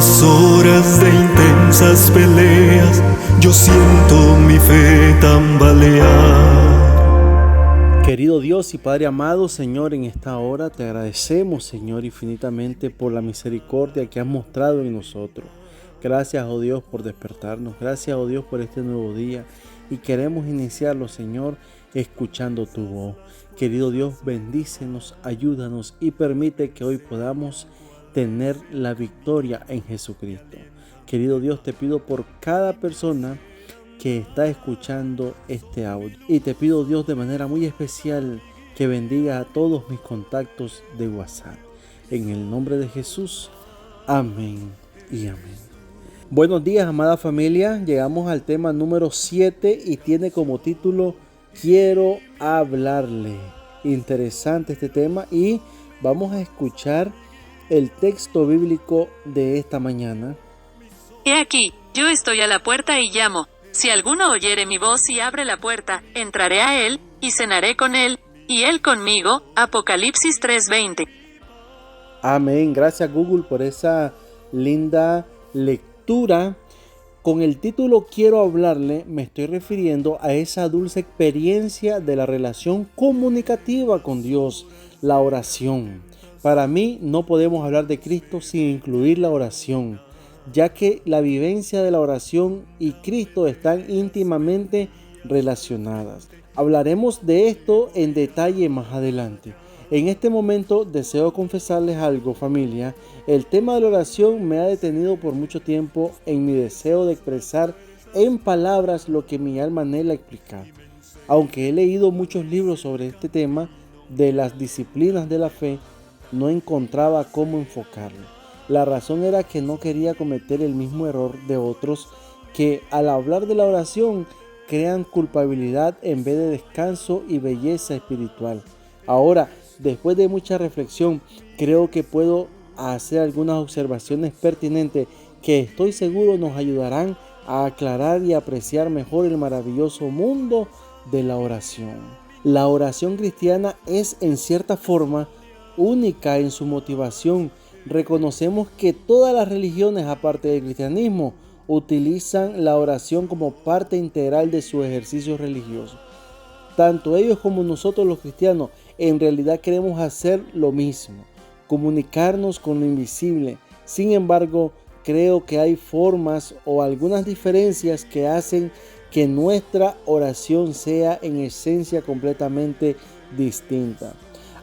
las horas de intensas peleas, yo siento mi fe tambalear. Querido Dios y Padre amado, Señor, en esta hora te agradecemos, Señor, infinitamente por la misericordia que has mostrado en nosotros. Gracias, oh Dios, por despertarnos. Gracias, oh Dios, por este nuevo día. Y queremos iniciarlo, Señor, escuchando tu voz. Querido Dios, bendícenos, ayúdanos y permite que hoy podamos tener la victoria en Jesucristo. Querido Dios, te pido por cada persona que está escuchando este audio. Y te pido, Dios, de manera muy especial que bendiga a todos mis contactos de WhatsApp. En el nombre de Jesús. Amén y amén. Buenos días, amada familia. Llegamos al tema número 7 y tiene como título Quiero hablarle. Interesante este tema y vamos a escuchar el texto bíblico de esta mañana. He aquí, yo estoy a la puerta y llamo. Si alguno oyere mi voz y abre la puerta, entraré a él, y cenaré con él, y él conmigo. Apocalipsis 3:20. Amén. Gracias, Google, por esa linda lectura. Con el título Quiero hablarle, me estoy refiriendo a esa dulce experiencia de la relación comunicativa con Dios, la oración. Para mí no podemos hablar de Cristo sin incluir la oración, ya que la vivencia de la oración y Cristo están íntimamente relacionadas. Hablaremos de esto en detalle más adelante. En este momento deseo confesarles algo, familia. El tema de la oración me ha detenido por mucho tiempo en mi deseo de expresar en palabras lo que mi alma anhela explicar. Aunque he leído muchos libros sobre este tema de las disciplinas de la fe, no encontraba cómo enfocarlo. La razón era que no quería cometer el mismo error de otros que al hablar de la oración crean culpabilidad en vez de descanso y belleza espiritual. Ahora, después de mucha reflexión, creo que puedo hacer algunas observaciones pertinentes que estoy seguro nos ayudarán a aclarar y apreciar mejor el maravilloso mundo de la oración. La oración cristiana es en cierta forma única en su motivación. Reconocemos que todas las religiones, aparte del cristianismo, utilizan la oración como parte integral de su ejercicio religioso. Tanto ellos como nosotros los cristianos en realidad queremos hacer lo mismo, comunicarnos con lo invisible. Sin embargo, creo que hay formas o algunas diferencias que hacen que nuestra oración sea en esencia completamente distinta.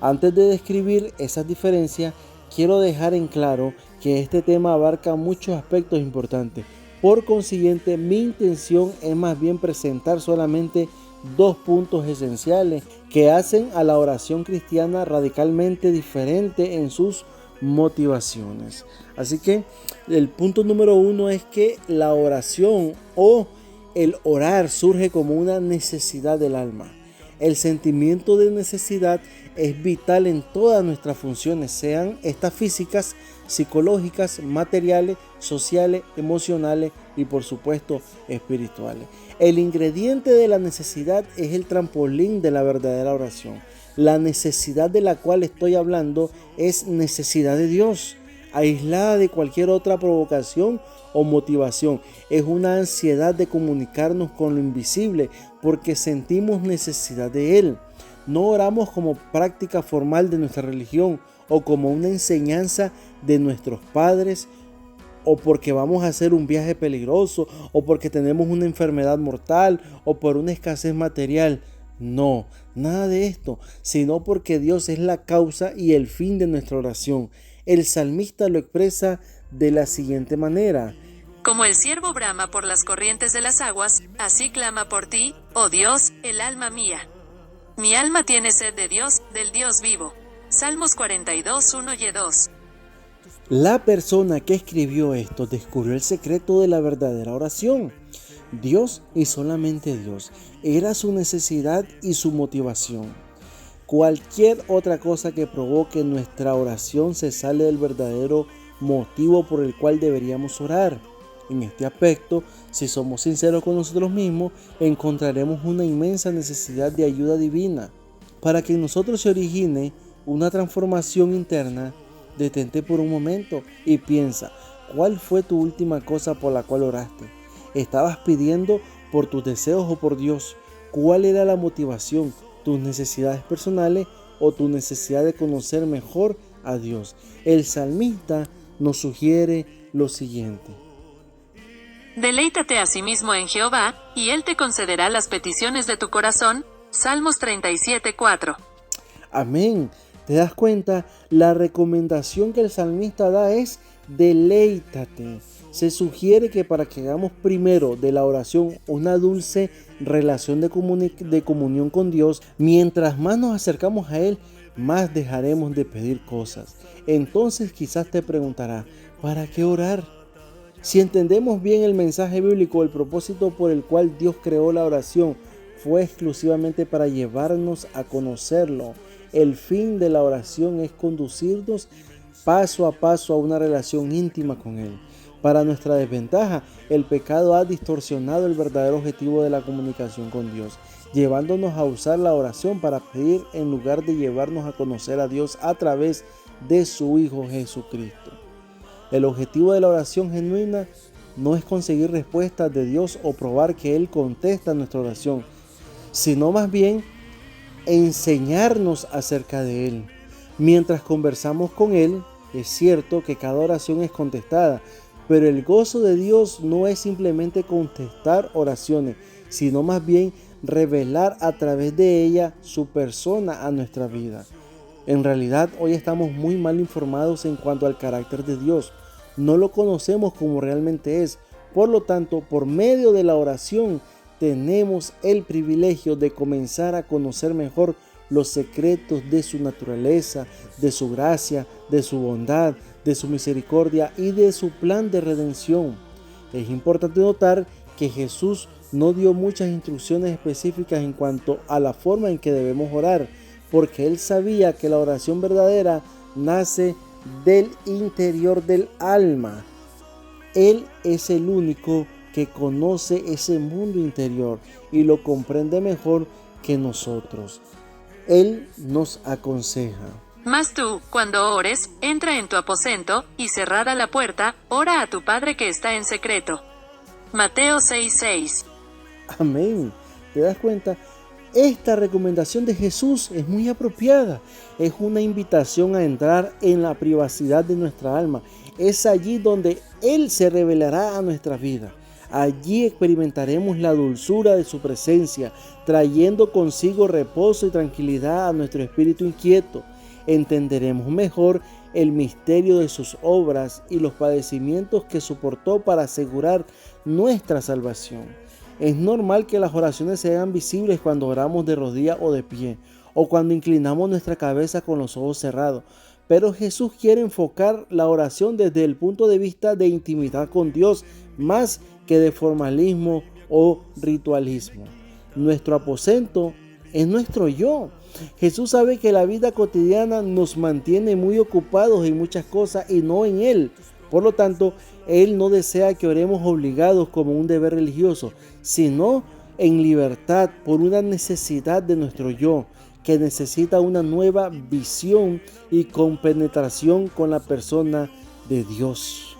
Antes de describir esas diferencias, quiero dejar en claro que este tema abarca muchos aspectos importantes. Por consiguiente, mi intención es más bien presentar solamente dos puntos esenciales que hacen a la oración cristiana radicalmente diferente en sus motivaciones. Así que el punto número 1 es que la oración o el orar surge como una necesidad del alma. El sentimiento de necesidad es vital en todas nuestras funciones, sean estas físicas, psicológicas, materiales, sociales, emocionales y por supuesto espirituales. El ingrediente de la necesidad es el trampolín de la verdadera oración. La necesidad de la cual estoy hablando es necesidad de Dios, aislada de cualquier otra provocación o motivación. Es una ansiedad de comunicarnos con lo invisible porque sentimos necesidad de Él. No oramos como práctica formal de nuestra religión o como una enseñanza de nuestros padres o porque vamos a hacer un viaje peligroso o porque tenemos una enfermedad mortal o por una escasez material. No, nada de esto, sino porque Dios es la causa y el fin de nuestra oración. El salmista lo expresa de la siguiente manera: Como el ciervo brama por las corrientes de las aguas, así clama por ti, oh Dios, el alma mía. Mi alma tiene sed de Dios, del Dios vivo. Salmos 42:1-2. La persona que escribió esto descubrió el secreto de la verdadera oración. Dios y solamente Dios era su necesidad y su motivación. Cualquier otra cosa que provoque nuestra oración se sale del verdadero motivo por el cual deberíamos orar. En este aspecto, si somos sinceros con nosotros mismos, encontraremos una inmensa necesidad de ayuda divina. Para que en nosotros se origine una transformación interna, detente por un momento y piensa, ¿Cuál fue tu última cosa por la cual oraste? ¿Estabas pidiendo por tus deseos o por Dios? ¿Cuál era la motivación? ¿Tus necesidades personales o tu necesidad de conocer mejor a Dios? El salmista nos sugiere lo siguiente. Deleítate asimismo en Jehová, y Él te concederá las peticiones de tu corazón. Salmos 37:4. Amén. ¿Te das cuenta? La recomendación que el salmista da es deleítate. Se sugiere que para que hagamos primero de la oración una dulce relación de comunión con Dios, mientras más nos acercamos a Él, más dejaremos de pedir cosas. Entonces quizás te preguntarás, ¿para qué orar? Si entendemos bien el mensaje bíblico, el propósito por el cual Dios creó la oración fue exclusivamente para llevarnos a conocerlo. El fin de la oración es conducirnos paso a paso a una relación íntima con Él. Para nuestra desventaja, el pecado ha distorsionado el verdadero objetivo de la comunicación con Dios, llevándonos a usar la oración para pedir en lugar de llevarnos a conocer a Dios a través de su Hijo Jesucristo. El objetivo de la oración genuina no es conseguir respuestas de Dios o probar que Él contesta nuestra oración, sino más bien enseñarnos acerca de Él. Mientras conversamos con Él, es cierto que cada oración es contestada, pero el gozo de Dios no es simplemente contestar oraciones, sino más bien revelar a través de ella su persona a nuestra vida. En realidad, hoy estamos muy mal informados en cuanto al carácter de Dios. No lo conocemos como realmente es. Por lo tanto, por medio de la oración, tenemos el privilegio de comenzar a conocer mejor los secretos de su naturaleza, de su gracia, de su bondad, de su misericordia y de su plan de redención. Es importante notar que Jesús no dio muchas instrucciones específicas en cuanto a la forma en que debemos orar, porque Él sabía que la oración verdadera nace del interior del alma. Él es el único que conoce ese mundo interior y lo comprende mejor que nosotros. Él nos aconseja. Mas tú, cuando ores, entra en tu aposento, y cerrada la puerta, ora a tu Padre que está en secreto. Mateo 6:6. Amén. ¿Te das cuenta? Esta recomendación de Jesús es muy apropiada. Es una invitación a entrar en la privacidad de nuestra alma. Es allí donde Él se revelará a nuestra vida. Allí experimentaremos la dulzura de su presencia, trayendo consigo reposo y tranquilidad a nuestro espíritu inquieto. Entenderemos mejor el misterio de sus obras y los padecimientos que soportó para asegurar nuestra salvación. Es normal que las oraciones se hagan visibles cuando oramos de rodillas o de pie, o cuando inclinamos nuestra cabeza con los ojos cerrados. Pero Jesús quiere enfocar la oración desde el punto de vista de intimidad con Dios, más que de formalismo o ritualismo. Nuestro aposento es nuestro yo. Jesús sabe que la vida cotidiana nos mantiene muy ocupados en muchas cosas y no en Él. Por lo tanto, Él no desea que oremos obligados como un deber religioso, sino en libertad por una necesidad de nuestro yo, que necesita una nueva visión y compenetración con la persona de Dios.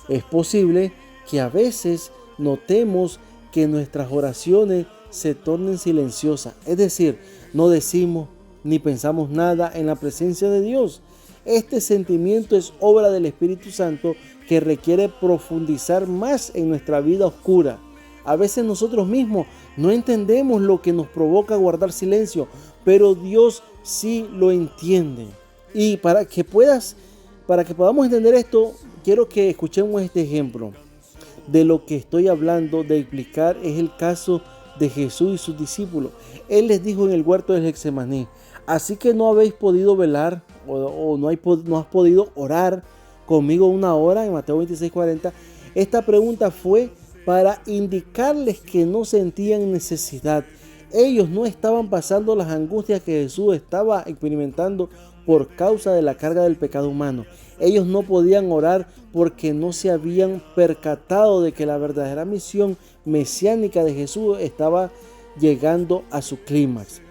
Es posible que a veces notemos que nuestras oraciones se tornen silenciosas, es decir, no decimos ni pensamos nada en la presencia de Dios. Este sentimiento es obra del Espíritu Santo que requiere profundizar más en nuestra vida oscura. A veces nosotros mismos no entendemos lo que nos provoca guardar silencio, pero Dios sí lo entiende. Y para que podamos entender esto, quiero que escuchemos este ejemplo. De lo que estoy hablando de explicar es el caso de Jesús y sus discípulos. Él les dijo en el huerto del Getsemaní: así que no habéis podido velar o no has podido orar conmigo una hora, en Mateo 26:40. Esta pregunta fue para indicarles que no sentían necesidad. Ellos no estaban pasando las angustias que Jesús estaba experimentando por causa de la carga del pecado humano. Ellos no podían orar porque no se habían percatado de que la verdadera misión mesiánica de Jesús estaba llegando a su clímax.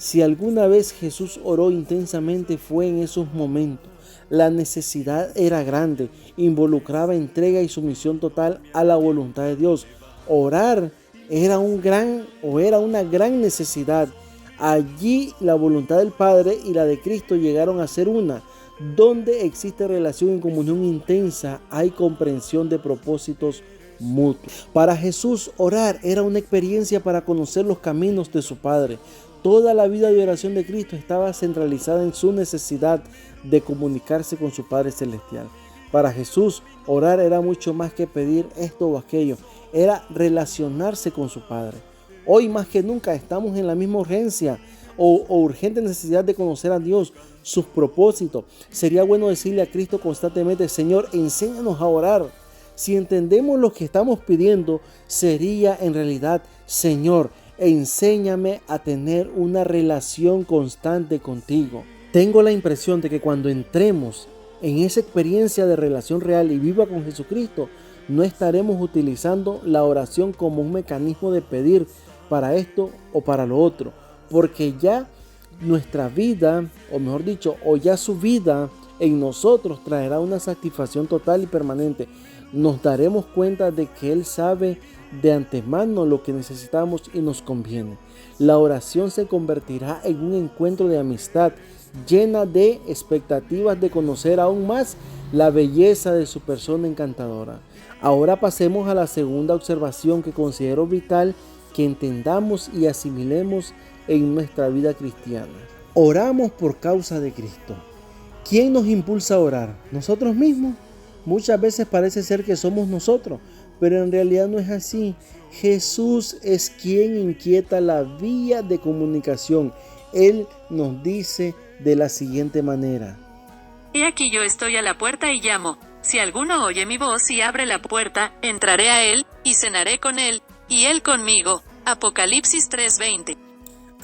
Si alguna vez Jesús oró intensamente fue en esos momentos. La necesidad era grande, involucraba entrega y sumisión total a la voluntad de Dios. Orar era una gran necesidad. Allí la voluntad del Padre y la de Cristo llegaron a ser una. Donde existe relación y comunión intensa, hay comprensión de propósitos mutuos. Para Jesús, orar era una experiencia para conocer los caminos de su Padre. Toda la vida de oración de Cristo estaba centralizada en su necesidad de comunicarse con su Padre Celestial. Para Jesús, orar era mucho más que pedir esto o aquello, era relacionarse con su Padre. Hoy más que nunca estamos en la misma urgencia o urgente necesidad de conocer a Dios, sus propósitos. Sería bueno decirle a Cristo constantemente: Señor, enséñanos a orar. Si entendemos lo que estamos pidiendo, sería en realidad: Señor, enséñame a tener una relación constante contigo. Tengo la impresión de que cuando entremos en esa experiencia de relación real y viva con Jesucristo, no estaremos utilizando la oración como un mecanismo de pedir para esto o para lo otro, porque ya nuestra vida, o mejor dicho, o ya su vida en nosotros traerá una satisfacción total y permanente. Nos daremos cuenta de que Él sabe de antemano lo que necesitamos y nos conviene. La oración se convertirá en un encuentro de amistad llena de expectativas de conocer aún más la belleza de su persona encantadora. Ahora pasemos a la segunda observación que considero vital que entendamos y asimilemos en nuestra vida cristiana. Oramos por causa de Cristo. ¿Quién nos impulsa a orar? ¿Nosotros mismos? Muchas veces parece ser que somos nosotros, pero en realidad no es así. Jesús es quien inquieta la vía de comunicación. Él nos dice de la siguiente manera: He aquí yo estoy a la puerta y llamo. Si alguno oye mi voz y abre la puerta, entraré a él, y cenaré con él, y él conmigo. Apocalipsis 3:20.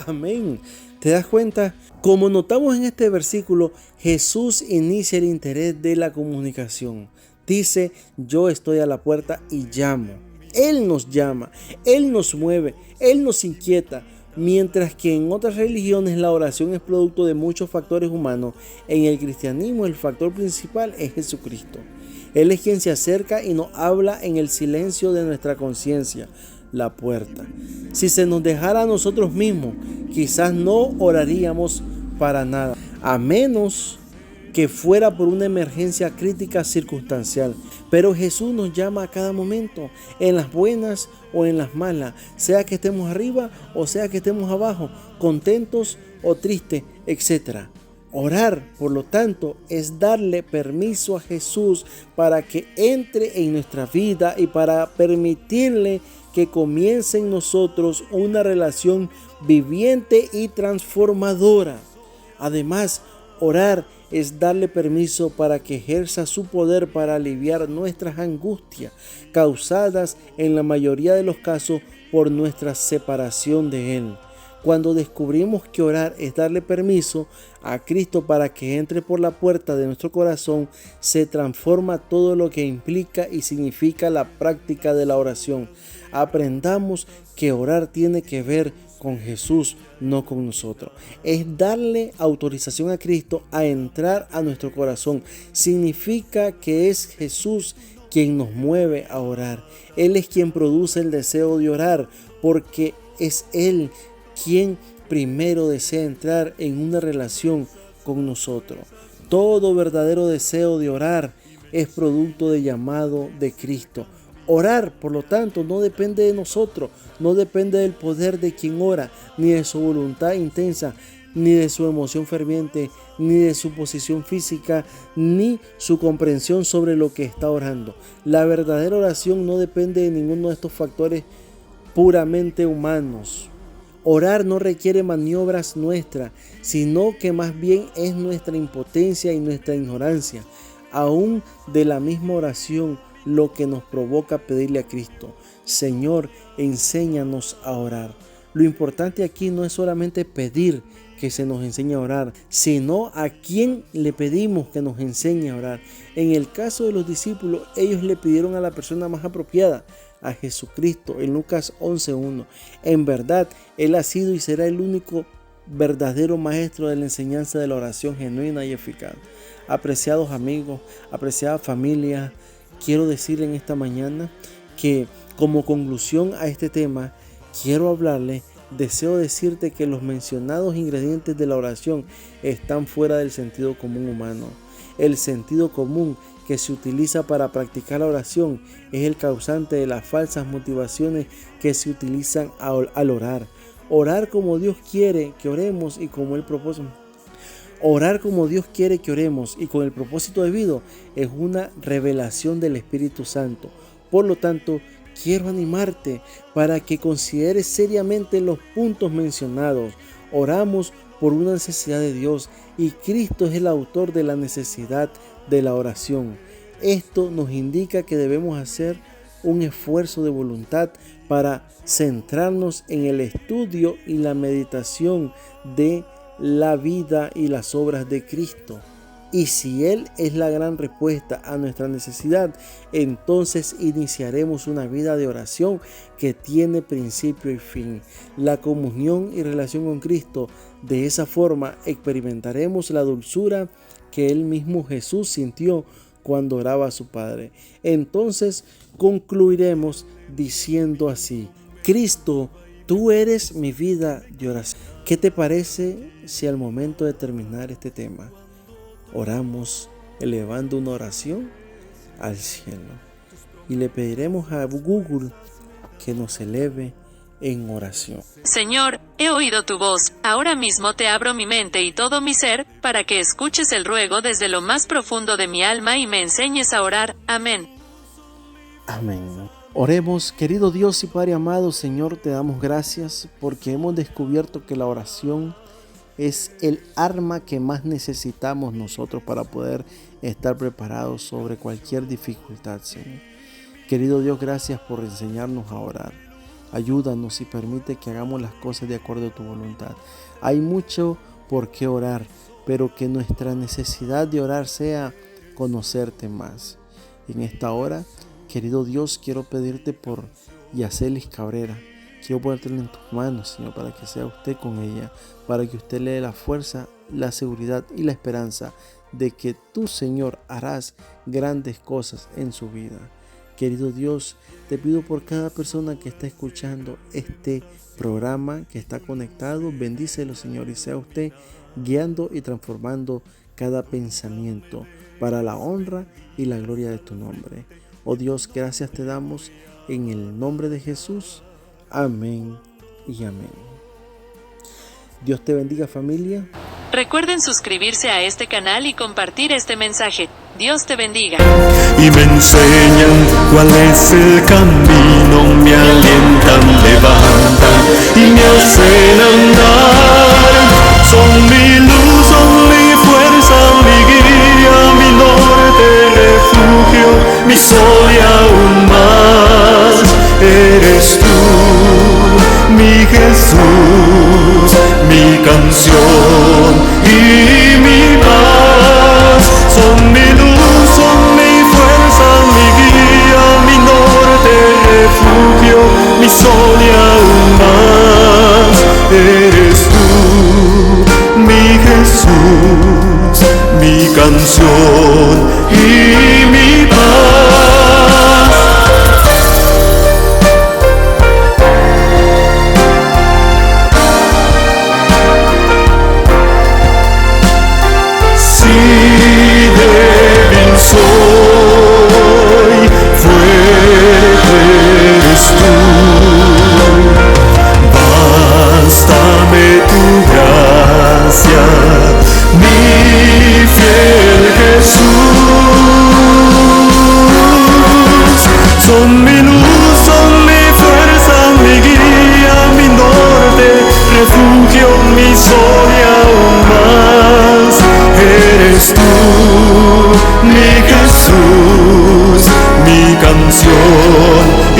Amén. ¿Te das cuenta? Como notamos en este versículo, Jesús inicia el interés de la comunicación. Dice: yo estoy a la puerta y llamo. Él nos llama, Él nos mueve, Él nos inquieta. Mientras que en otras religiones la oración es producto de muchos factores humanos, en el cristianismo el factor principal es Jesucristo. Él es quien se acerca y nos habla en el silencio de nuestra conciencia, la puerta. Si se nos dejara a nosotros mismos, quizás no oraríamos para nada, a menos que fuera por una emergencia crítica circunstancial. Pero Jesús nos llama a cada momento, en las buenas o en las malas, sea que estemos arriba o sea que estemos abajo, contentos o tristes, etc. Orar, por lo tanto, es darle permiso a Jesús para que entre en nuestra vida y para permitirle que comience en nosotros una relación viviente y transformadora. Además, orar es darle permiso para que ejerza su poder para aliviar nuestras angustias, causadas en la mayoría de los casos por nuestra separación de Él. Cuando descubrimos que orar es darle permiso a Cristo para que entre por la puerta de nuestro corazón, se transforma todo lo que implica y significa la práctica de la oración. Aprendamos que orar tiene que ver con Jesús, no con nosotros. Es darle autorización a Cristo a entrar a nuestro corazón. Significa que es Jesús quien nos mueve a orar. Él es quien produce el deseo de orar, porque es Él quien primero desea entrar en una relación con nosotros. Todo verdadero deseo de orar es producto del llamado de Cristo. Orar, por lo tanto, no depende de nosotros, no depende del poder de quien ora, ni de su voluntad intensa, ni de su emoción ferviente, ni de su posición física, ni su comprensión sobre lo que está orando. La verdadera oración no depende de ninguno de estos factores puramente humanos. Orar no requiere maniobras nuestras, sino que más bien es nuestra impotencia y nuestra ignorancia, aún de la misma oración, lo que nos provoca pedirle a Cristo: Señor, enséñanos a orar. Lo importante aquí no es solamente pedir que se nos enseñe a orar, sino a quién le pedimos que nos enseñe a orar. En el caso de los discípulos, ellos le pidieron a la persona más apropiada, a Jesucristo, en Lucas 11:1. En verdad, Él ha sido y será el único verdadero maestro de la enseñanza de la oración genuina y eficaz. Apreciados amigos, apreciada familia, quiero decirle en esta mañana que como conclusión a este tema, deseo decirte que los mencionados ingredientes de la oración están fuera del sentido común humano. El sentido común que se utiliza para practicar la oración es el causante de las falsas motivaciones que se utilizan al orar. Orar como Dios quiere que oremos y como el propósito. Orar como Dios quiere que oremos y con el propósito debido es una revelación del Espíritu Santo. Por lo tanto, quiero animarte para que consideres seriamente los puntos mencionados. Oramos por una necesidad de Dios y Cristo es el autor de la necesidad de la oración. Esto nos indica que debemos hacer un esfuerzo de voluntad para centrarnos en el estudio y la meditación de la vida y las obras de Cristo. Y si Él es la gran respuesta a nuestra necesidad, entonces iniciaremos una vida de oración que tiene principio y fin. La comunión y relación con Cristo, de esa forma experimentaremos la dulzura que Él mismo Jesús sintió cuando oraba a su Padre. Entonces concluiremos diciendo así: Cristo, tú eres mi vida de oración. ¿Qué te parece si al momento de terminar este tema oramos elevando una oración al cielo y le pediremos a Google que nos eleve en oración? Señor, he oído tu voz, ahora mismo te abro mi mente y todo mi ser, para que escuches el ruego desde lo más profundo de mi alma y me enseñes a orar. Amén. Amén. Oremos. Querido Dios y Padre amado, Señor, te damos gracias porque hemos descubierto que la oración es el arma que más necesitamos nosotros para poder estar preparados sobre cualquier dificultad, Señor. Querido Dios, gracias por enseñarnos a orar. Ayúdanos y permite que hagamos las cosas de acuerdo a tu voluntad. Hay mucho por qué orar, pero que nuestra necesidad de orar sea conocerte más. En esta hora, querido Dios, quiero pedirte por Yacelis Cabrera. Quiero ponértela en tus manos, Señor, para que sea usted con ella, para que usted le dé la fuerza, la seguridad y la esperanza de que tú, Señor, harás grandes cosas en su vida. Querido Dios, te pido por cada persona que está escuchando este programa, que está conectado, bendícelo, Señor, y sea usted guiando y transformando cada pensamiento para la honra y la gloria de tu nombre. Oh Dios, gracias te damos en el nombre de Jesús. Amén y amén. Dios te bendiga, familia. Recuerden suscribirse a este canal y compartir este mensaje. Dios te bendiga. Y me enseñan cuál es el camino, me alientan, levantan y me hacen andar. Son mi luz, son mi fuerza, mi guía, mi norte, refugio, mi sol y aún más. Eres tú, mi Jesús, mi canción y mi paz. Son mi luz, son mi fuerza, mi guía, mi norte, refugio, mi sol y aún más. Eres tú, mi Jesús, mi canción y mi paz. Son mi luz, son mi fuerza, mi guía, mi norte, refugio, mi sol y aún más. Eres tú, mi Jesús, mi canción y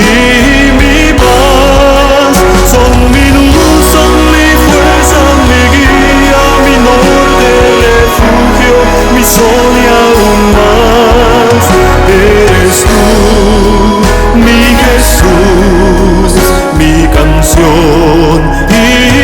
mi paz. Son mi luz, son mi fuerza, mi guía, mi norte, refugio, mi sol y aún más. Eres tú, mi Jesús, mi canción y